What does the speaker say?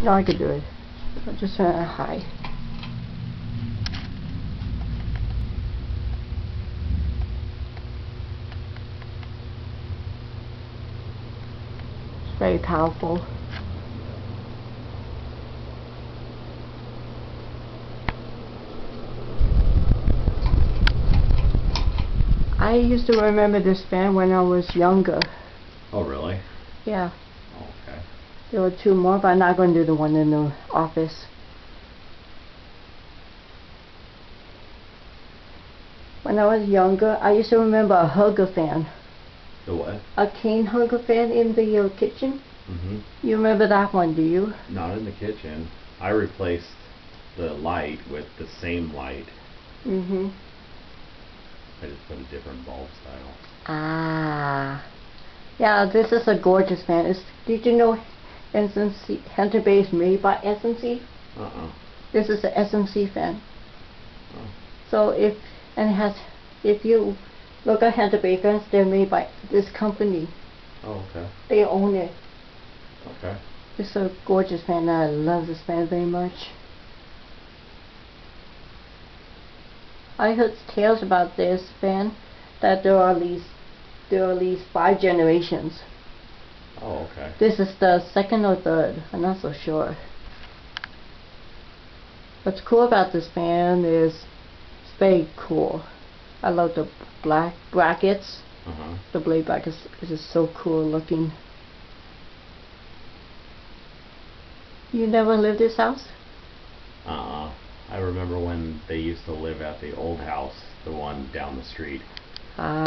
No, I could do it. I'll just turn it high. It's very powerful. I used to remember this fan when I was younger. Oh, really? Yeah. Oh, okay. There were two more, but I'm not going to do the one in the office. When I was younger, I used to remember a hugger fan. The what? A cane hugger fan in the kitchen. Mm-hmm. You remember that one, do you? Not in the kitchen. I replaced the light with the same light. Mm-hmm. I just put a different bulb style. Ah. Yeah, this is a gorgeous fan. Did you know SMC Hunter Bay is made by SMC? Uh-uh. This is a SMC fan. Oh. So if you look at Hunter Bay fans, they're made by this company. Oh, okay. They own it. Okay. It's a gorgeous fan. I love this fan very much. I heard tales about this fan that there are at least 5 generations. Oh, okay. This is the second or third. I'm not so sure. What's cool about this fan is it's very cool. I love the black brackets. Uh-huh. The blade brackets is just so cool looking. You never lived this house? I remember when they used to live at the old house, the one down the street. Ah.